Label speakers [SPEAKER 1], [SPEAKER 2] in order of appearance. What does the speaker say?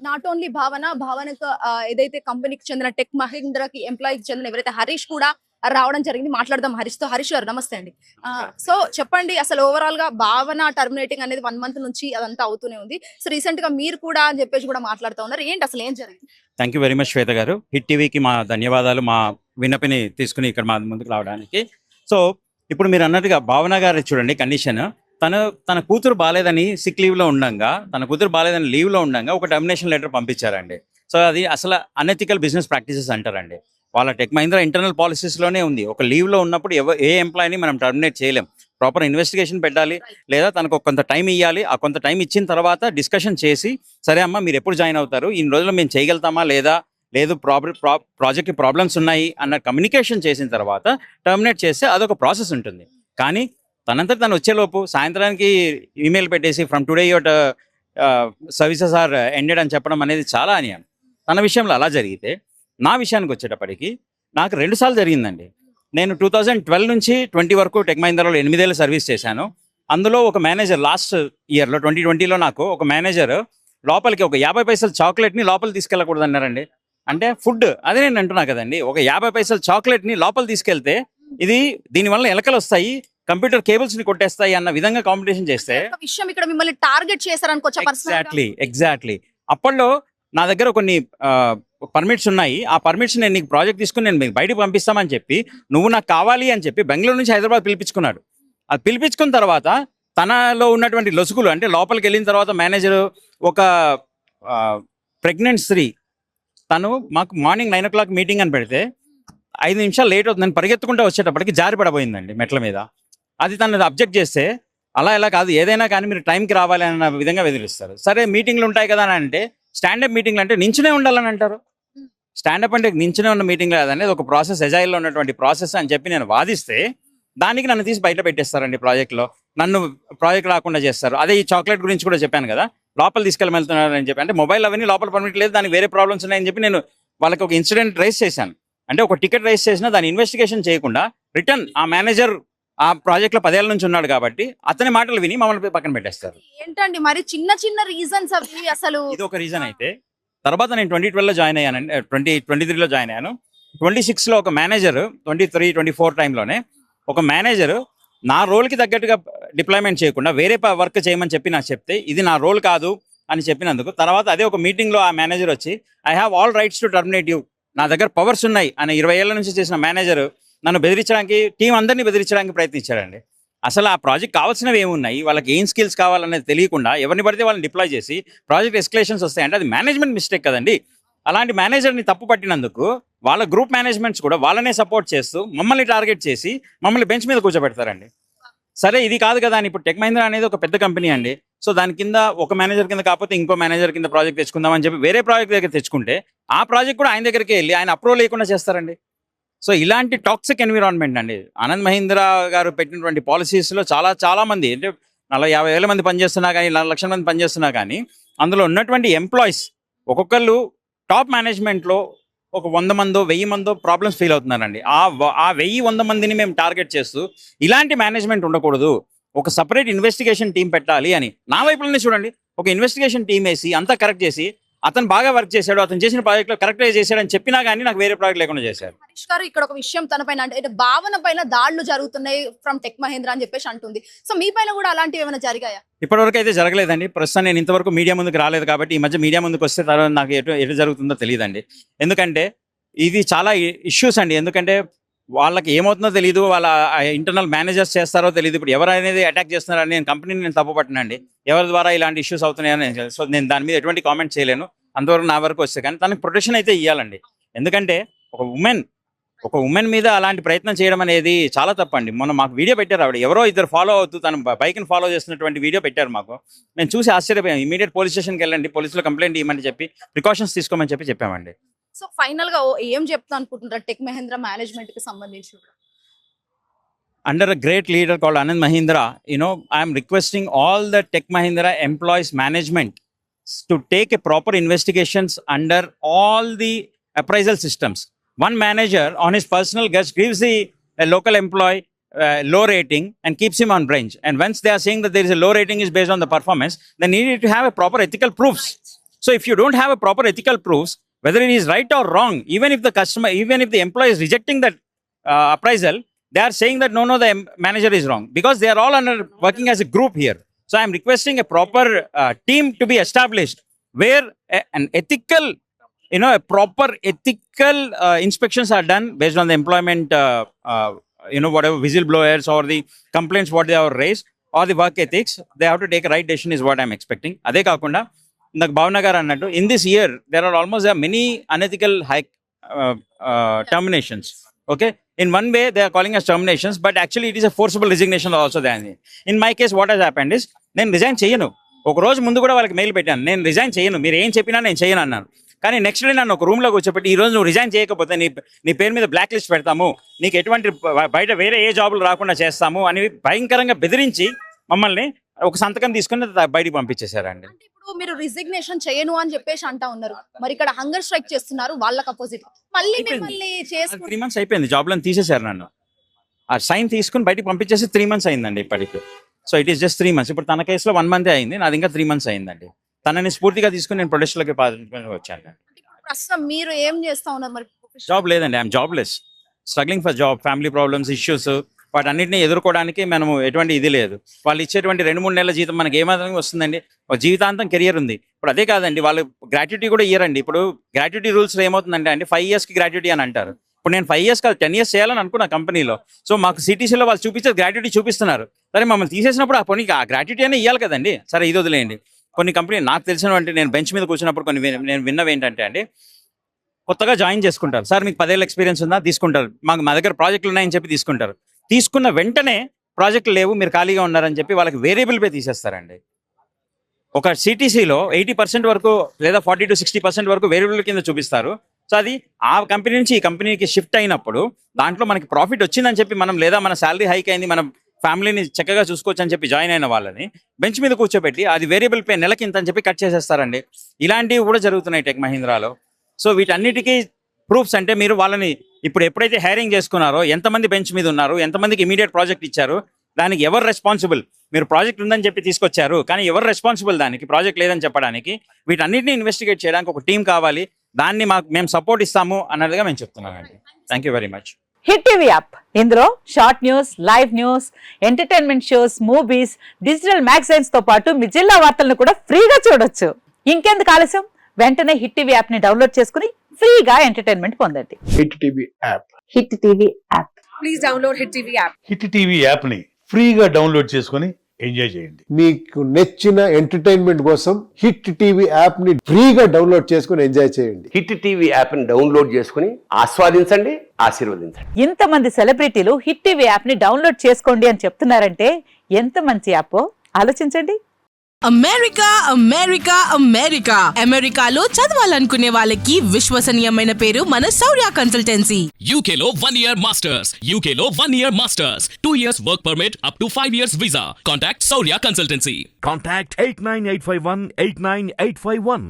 [SPEAKER 1] Not only భావనకు ఏదైతే కంపెనీకి చెందిన టెక్ మహీంద్రాకి ఎంప్లాయీకి చెందిన ఎవరైతే హరీష్ కూడా రావడం జరిగింది. మాట్లాడదాం హరీష్ తో. హరీష్ గారు నమస్తే అండి. సో చెప్పండి, అసలు ఓవరాల్ గా భావన టర్మినేటింగ్ అనేది 1 month నుంచి అదంతా అవుతూనే ఉంది. సో రీసెంట్ గా మీరు కూడా అని చెప్పేసి కూడా మాట్లాడుతూ ఉన్నారు. ఏంటి అసలు ఏం జరిగింది?
[SPEAKER 2] థ్యాంక్ యూ వెరీ మచ్ శ్వేత గారు. హిట్ టీవీకి మా ధన్యవాదాలు, మా విన్నపిని తీసుకుని ఇక్కడ మా ముందుకు రావడానికి. సో ఇప్పుడు మీరు అన్నట్టుగా భావన గారు చూడండి కండిషన్. తన కూతురు బాలేదని సిక్ లీవ్లో ఉండంగా, తన కూతురు బాలేదని లీవ్లో ఉండంగా ఒక టర్మినేషన్ లెటర్ పంపించారండి. సో అది అసలు అనెథికల్ బిజినెస్ ప్రాక్టీసెస్ అంటారండి. వాళ్ళ టెక్ మహీంద్రా ఇంటర్నల్ పాలసీస్లోనే ఉంది. ఒక లీవ్లో ఉన్నప్పుడు ఏ ఎంప్లాయీని మనం టర్మినేట్ చేయలేం. ప్రాపర్ ఇన్వెస్టిగేషన్ పెట్టాలి, లేదా తనకు కొంత టైం ఇవ్వాలి. ఆ కొంత టైం ఇచ్చిన తర్వాత డిస్కషన్ చేసి, సరే అమ్మ మీరు ఎప్పుడు జాయిన్ అవుతారు, ఇన్ని రోజుల్లో మేము చేయగలుగుతామా లేదు ప్రాజెక్ట్ ప్రాబ్లమ్స్ ఉన్నాయి అన్న కమ్యూనికేషన్ చేసిన తర్వాత టర్మినేట్ చేస్తే అదొక ప్రాసెస్ ఉంటుంది. కానీ తనంతా తను వచ్చేలోపు సాయంత్రానికి ఈమెయిల్ పెట్టేసి from today your services are ended అని చెప్పడం అనేది చాలా అన్యాయం. తన విషయంలో అలా జరిగితే, నా విషయానికి వచ్చేటప్పటికి నాకు 2 సార్లు జరిగిందండి. నేను 2012 నుంచి 20 వరకు టెక్ మహీంద్రాలో 8 ఏళ్ళు సర్వీస్ చేశాను. అందులో ఒక మేనేజర్ లాస్ట్ ఇయర్లో 2020లో నాకు ఒక మేనేజర్ లోపలికి ఒక 50 పైసల చాక్లెట్ని లోపలికి తీసుకెళ్ళకూడదు అన్నారండి. అంటే ఫుడ్, అదే నేను అంటున్నా కదండి, ఒక 50 పైసల చాక్లెట్ని లోపలికి తీసుకెళ్తే దీనివల్ల ఎలకలు వస్తాయి, కంప్యూటర్ కేబుల్స్ ని కొట్టేస్తాయి అన్న విధంగా కాంపిటీషన్ చేస్తే
[SPEAKER 1] విషయం ఇక్కడ మిమ్మల్ని టార్గెట్ చేశారనుకోవచ్చు.
[SPEAKER 2] ఎగ్జాక్ట్లీ అప్పట్లో నా దగ్గర కొన్ని పర్మిట్స్ ఉన్నాయి. ఆ పర్మిట్స్ నేను నీకు ప్రాజెక్ట్ తీసుకుని నేను మీకు బయటకు పంపిస్తామని చెప్పి, నువ్వు నాకు కావాలి అని చెప్పి బెంగళూరు నుంచి హైదరాబాద్ పిలిపించుకున్నాడు. అది పిలిపించుకున్న తర్వాత తనలో ఉన్నటువంటి లొసుగులు, అంటే లోపలికి వెళ్ళిన తర్వాత మేనేజర్ ఒక ప్రెగ్నెంట్ స్త్రీ, తను మాకు మార్నింగ్ 9 o'clock మీటింగ్ అని పెడితే 5 నిమిషాలు లేట్ అవుతుంది, నేను పరిగెత్తుకుంటూ వచ్చేటప్పటికి జారి పడబోయిందండి మెట్ల మీద. అది తను అబ్జెక్ట్ చేస్తే, అలా కాదు, ఏదైనా కానీ మీరు టైంకి రావాలి అన్న విధంగా బెదిరిస్తారు. సరే మీటింగ్లు ఉంటాయి కదా అని అంటే, స్టాండప్ మీటింగ్లు అంటే నించునే ఉండాలని అంటారు. స్టాండప్ అంటే నించునే ఉన్న మీటింగ్ లేదనేది ఒక ప్రాసెస్, ఎజైల్లో ఉన్నటువంటి ప్రాసెస్ అని చెప్పి నేను వాదిస్తే, దానికి నన్ను తీసి బయట పెట్టేస్తారండి. ప్రాజెక్ట్లో నన్ను ప్రాజెక్ట్ రాకుండా చేస్తారు. అదే ఈ చాక్లెట్ గురించి కూడా చెప్పాను కదా, లోపల తీసుకెళ్ళి చెప్పి, అంటే మొబైల్ అవన్నీ లోపల పర్మిట్ లేదు, దానికి వేరే ప్రాబ్లమ్స్ ఉన్నాయని చెప్పి నేను వాళ్ళకి ఒక ఇన్సిడెంట్ రైజ్ చేశాను. అంటే ఒక టికెట్ రైజ్ చేసినా దాని ఇన్వెస్టిగేషన్ చేయకుండా రిటర్న్ ఆ మేనేజర్ ఆ ప్రాజెక్ట్ లో 10 ఏళ్ల నుంచి ఉన్నాడు కాబట్టి అతని మాటలు విని మమ్మల్ని పక్కన పెట్టేస్తారు.
[SPEAKER 1] ఏంటండి మరి చిన్న రీజన్స్ అవి? అసలు
[SPEAKER 2] ఇది ఒక రీజన్ అయితే, తర్వాత నేను 2012లో జాయిన్ అయ్యానండి, 2023లో జాయిన్ అయ్యాను. 26లో ఒక మేనేజర్, 23, 24 టైంలోనే ఒక మేనేజర్ నా రోల్కి తగ్గట్టుగా డిప్లాయ్మెంట్ చేయకుండా వేరే వర్క్ చేయమని చెప్పి నాకు చెప్తే, ఇది నా రోల్ కాదు అని చెప్పినందుకు తర్వాత అదే ఒక మీటింగ్లో ఆ మేనేజర్ వచ్చి, I have all rights to terminate you, నా దగ్గర పవర్స్ ఉన్నాయి అని 20 ఏళ్ల నుంచి చేసిన మేనేజర్ నన్ను బెదిరించడానికి, టీం అందరినీ బెదిరించడానికి ప్రయత్నించాడండి. అసలు ఆ ప్రాజెక్ట్ కావాల్సినవి ఏమున్నాయి, వాళ్ళకి ఏం స్కిల్స్ కావాలనేది తెలియకుండా ఎవరిని పడితే వాళ్ళని డిప్లాయ్ చేసి ప్రాజెక్ట్ ఎస్కలేషన్స్ వస్తాయంటే అది మేనేజ్మెంట్ మిస్టేక్ కదండి. అలాంటి మేనేజర్ని తప్పు పట్టినందుకు వాళ్ళ గ్రూప్ మేనేజ్మెంట్స్ కూడా వాళ్ళనే సపోర్ట్ చేస్తూ మమ్మల్ని టార్గెట్ చేసి మమ్మల్ని బెంచ్ మీద కూర్చోబెడతారండి. సరే ఇది కాదు కదా అని, ఇప్పుడు టెక్ మహీంద్రా అనేది ఒక పెద్ద కంపెనీ అండి. సో దాని కింద ఒక మేనేజర్ కింద కాకపోతే ఇంకో మేనేజర్ కింద ప్రాజెక్ట్ తెచ్చుకుందామని చెప్పి వేరే ప్రాజెక్ట్ దగ్గర తెచ్చుకుంటే, ఆ ప్రాజెక్ట్ కూడా ఆయన దగ్గరికి వెళ్ళి ఆయన అప్రూవల్ లేకుండా చేస్తారండి. సో ఇలాంటి టాక్సిక్ ఎన్విరాన్మెంట్ అండి. ఆనంద్ మహీంద్రా గారు పెట్టినటువంటి పాలసీస్లో చాలా మంది, అంటే 40-50 వేల మంది పనిచేస్తున్నా కానీ, 4 లక్షల మంది పనిచేస్తున్నా కానీ, అందులో ఉన్నటువంటి ఎంప్లాయీస్ ఒక్కొక్కళ్ళు టాప్ మేనేజ్మెంట్లో ఒక 100 మందో 1000 మందో ప్రాబ్లమ్స్ ఫీల్ అవుతున్నారండి. ఆ 1000-100 మందిని మేము టార్గెట్ చేస్తూ, ఇలాంటి మేనేజ్మెంట్ ఉండకూడదు, ఒక సపరేట్ ఇన్వెస్టిగేషన్ టీం పెట్టాలి అని నా వైపులోనే చూడండి, ఒక ఇన్వెస్టిగేషన్ టీం వేసి అంతా కరెక్ట్ చేసి, అతను బాగా వర్క్ చేశాడు, అతను చేసిన ప్రాజెక్ట్లో కరెక్ట్గా చేశాడని చెప్పినా కానీ నాకు వేరే ప్రాజెక్ట్ లేకుండా చేశారు.
[SPEAKER 1] హరీష్ గారు ఇక్కడ ఒక విషయం తన పైన, అంటే భావన పైన దాడులు జరుగుతున్నాయి ఫ్రమ్ టెక్ మహీంద్రా అని చెప్పేసి అంటుంది. సో మీ పైన కూడా అలాంటివి ఏమైనా జరిగాయా?
[SPEAKER 2] ఇప్పటివరకు అయితే జరగలేదండి. ప్రస్తుతం నేను ఇంతవరకు మీడియా ముందుకు రాలేదు కాబట్టి, ఈ మధ్య మీడియా ముందుకు వస్తే తర్వాత నాకు ఎటు జరుగుతుందో తెలియదండి. ఎందుకంటే ఇది చాలా ఇష్యూస్ అండి. ఎందుకంటే వాళ్ళకి ఏమవుతుందో తెలియదు, వాళ్ళ ఇంటర్నల్ మేనేజర్స్ చేస్తారో తెలియదు. ఇప్పుడు ఎవరు అనేది అటాక్ చేస్తున్నారని నేను కంపెనీని నేను తప్పు పట్టినండి, ఎవరి ద్వారా ఇలాంటి ఇష్యూస్ అవుతున్నాయని. సో నేను దాని మీద ఎటువంటి కామెంట్ చేయలేను అంతవరకు నా వరకు వస్తే. కానీ తనకి ప్రొటెక్షన్ అయితే ఇవ్వాలండి. ఎందుకంటే ఒక ఉమెన్ మీద అలాంటి ప్రయత్నం చేయడం అనేది చాలా తప్పండి. మొన్న మాకు వీడియో పెట్టారు, ఆవిడ ఎవరో ఇద్దరు ఫాలో అవుతూ తన బైక్ని ఫాలో చేస్తున్నటువంటి వీడియో పెట్టారు మాకు. నేను చూసి ఆశ్చర్యపోయాను. ఇమీడియట్ పోలీస్ స్టేషన్కి వెళ్ళండి, పోలీసులో కంప్లైంట్ ఇవ్వమని చెప్పి ప్రికాషన్స్ తీసుకోమని చెప్పామండి.
[SPEAKER 1] సో ఫైనల్ గా ఏం చెప్తా అనుకుంటున్నారు టెక్ మహీంద్రా మేనేజ్మెంట్ కి సంబంధించి?
[SPEAKER 2] Under a great leader called Anand Mahindra, I am requesting all the Tech Mahindra employees management to take a proper investigations under all the appraisal systems. One manager on his personal guest gives a local employee low rating and keeps him on bench. And once they are saying that there is a low rating is based on the performance, they need to have a proper ethical proofs. So if you don't have a proper ethical proofs, whether it is right or wrong, even if the employee is rejecting that appraisal, they are saying that no, the manager is wrong, because they are all working as a group here. So I am requesting a proper team to be established where an ethical, a proper ethical inspections are done based on the employment, whatever whistleblowers or the complaints what they have raised, or the work ethics. They have to take a right decision is what I am expecting. Ade kaakunda ఇందాక భావన గారు అన్నట్టు in this year there are almost many unethical high terminations. Okay, in one way they are calling as terminations, but actually it is a forcible resignation also there. In my case what has happened is, నేను resign చేయను. ఒక రోజు ముందు కూడా వాళ్ళకి mail పెట్టాను, నేను resign చేయను, మీరు ఏం చెప్పినా నేను చేయను అన్నాను. కానీ నెక్స్ట్ డే నన్ను ఒక రూమ్లో కూర్చోబెట్టి, ఈ రోజు నువ్వు రిజైన్ చేయకపోతే నీ పేరు మీద బ్లాక్ లిస్ట్ పెడతాము, నీకు ఎటువంటి బయట వేరే ఏ జాబులు రాకుండా చేస్తాము అని భయంకరంగా బెదిరించి మమ్మల్ని ఒక సంతకం తీసుకుని బయటికి పంపించేశారండి.
[SPEAKER 1] అంటే ఇప్పుడు మీరు రిజిగ్నేషన్ చేయను అని చెప్పేసి అంటా ఉన్నారు, మరి ఇక్కడ హంగర్ స్ట్రైక్ చేస్తున్నారు వాళ్ళకి అపోజిట్, మళ్ళీ మిమ్మల్ని
[SPEAKER 2] 3 months అయిపోయింది, జాబ్లను తీసేశారు నన్ను. ఆ సైన్ తీసుకుని బయటికి పంపించేసి 3 months అయిందండి ఇప్పటికి. So it is just 3 months. ఇప్పుడు తన కేసులో 1 month అయింది, నాది ఇంకా 3 months అయిందండి. తనని స్ఫూర్తిగా తీసుకుని నేను ప్రొడక్ట్లోకి వచ్చాను.
[SPEAKER 1] ప్రస్తుతం మీరు ఏం చేస్తా ఉన్నారు మరి?
[SPEAKER 2] జాబ్ లేదండి, I'm jobless, struggling for job, family problems, issues, వాటన్నిటిని ఎదుర్కోవడానికి మనము ఎటువంటి ఇది లేదు. వాళ్ళు ఇచ్చేటువంటి 2-3 నెలల జీతం మనకి ఏమాత్రం వస్తుందండి? ఒక జీవితాంతం కెరియర్ ఉంది. ఇప్పుడు అదే కాదండి, వాళ్ళు గ్రాట్యుటీ కూడా ఇయ్యరండి. ఇప్పుడు గ్రాట్యుటీ రూల్స్లో ఏమవుతుందంటే అండి, 5 years గ్రాట్యుటీ అని అంటారు. ఇప్పుడు నేను 5 years కాదు 10 years చేయాలని అనుకున్నా కంపెనీలో. సో మాకు సిటీసీలో వాళ్ళు చూపించేది గ్రాట్యుటీ చూపిస్తున్నారు. సరే మమ్మల్ని తీసేసినప్పుడు ఆ పనికి ఆ గ్రాట్యుటీ అనే ఇవ్వాలి కదండి. సరే ఇది వదిలేయండి. కొన్ని కంపెనీ నాకు తెలిసినటువంటి, నేను బెంచ్ మీద కూర్చున్నప్పుడు నేను విన్నవి ఏంటంటే అండి, కొత్తగా జాయిన్ చేసుకుంటారు. సార్ మీకు 10 ఏళ్ళ ఎక్స్పీరియన్స్ ఉందా? తీసుకుంటారు. మా దగ్గర ప్రాజెక్టులు ఉన్నాయని చెప్పి తీసుకుంటారు. తీసుకున్న వెంటనే ప్రాజెక్టులు లేవు, మీరు ఖాళీగా ఉన్నారని చెప్పి వాళ్ళకి వేరియబుల్ పే తీసేస్తారండి. ఒక సిటీసీలో 80% వరకు లేదా 40 to 60% వరకు వేరియబుల్ కింద చూపిస్తారు. సో అది ఆ కంపెనీ నుంచి ఈ కంపెనీకి షిఫ్ట్ అయినప్పుడు దాంట్లో మనకి ప్రాఫిట్ వచ్చిందని చెప్పి మనం, లేదా మన శాలరీ హైక్ అయింది, మనం ఫ్యామిలీని చక్కగా చూసుకోవచ్చు అని చెప్పి జాయిన్ అయిన వాళ్ళని బెంచ్ మీద కూర్చోబెట్టి అది వేరియబుల్ పే నెలకింత అని చెప్పి కట్ చేసేస్తారండి. ఇలాంటివి కూడా జరుగుతున్నాయి టెక్ మహీంద్రాలో. సో వీటన్నిటికీ ప్రూఫ్స్ అంటే, మీరు వాళ్ళని ఇప్పుడు ఎప్పుడైతే హైరింగ్ చేసుకున్నారో ఎంతమంది బెంచ్ మీద ఉన్నారు, ఎంతమందికి ఇమీడియట్ ప్రాజెక్ట్ ఇచ్చారు, దానికి ఎవరు రెస్పాన్సిబుల్? మీరు ప్రాజెక్ట్ ఉందని చెప్పి తీసుకొచ్చారు, కానీ ఎవరు రెస్పాన్సిబుల్ దానికి, ప్రాజెక్ట్ లేదని చెప్పడానికి? వీటన్నిటిని ఇన్వెస్టిగేట్ చేయడానికి ఒక టీం కావాలి, దాన్ని మేము సపోర్ట్ ఇస్తాము అన్నదిగా మేము చెప్తున్నామండి. Thank you very much.
[SPEAKER 3] Hit TV app, ఇందులో short news, live news, entertainment shows, movies, digital magazines తో పాటు మీ జిల్లా వార్తలను కూడా ఫ్రీగా చూడొచ్చు. ఇంకెందుకు ఆలస్యం, వెంటనే హిట్ టీవీ యాప్ ని డౌన్లోడ్ చేసుకుని ఫ్రీగా ఎంటర్టైన్మెంట్ పొందండి.
[SPEAKER 4] Hit TV app.
[SPEAKER 3] Hit TV app.
[SPEAKER 5] Please download hit TV app.
[SPEAKER 6] Hit TV యాప్ని ఫ్రీగా డౌన్లోడ్ చేసుకొని ఎంజాయ్ చేయండి.
[SPEAKER 4] మీకు నచ్చిన ఎంటర్టైన్మెంట్ కోసం హిట్ టీవీ యాప్ ని ఫ్రీగా డౌన్లోడ్ చేసుకొని ఎంజాయ్ చేయండి.
[SPEAKER 7] హిట్ టీవీ యాప్ని డౌన్లోడ్ చేసుకుని ఆస్వాదించండి, ఆశీర్వదించండి.
[SPEAKER 3] ఇంతమంది సెలబ్రిటీలు హిట్ టీవీ యాప్ ని డౌన్లోడ్ చేసుకోండి అని చెప్తున్నారంటే ఎంత మంచి యాప్ ఆలోచించండి.
[SPEAKER 5] అమెరికా అమెరికా అమెరికా అమెరికాలో చదవాలనుకునే వాళ్ళకి విశ్వసనీయమైన పేరు మన శౌర్య కన్సల్టెన్సీ.
[SPEAKER 8] UK లో 1 year masters. UK లో 1 year masters. 2 years work permit up to 5 years visa. Contact Saurya Consultancy.
[SPEAKER 9] Contact 89851 89851.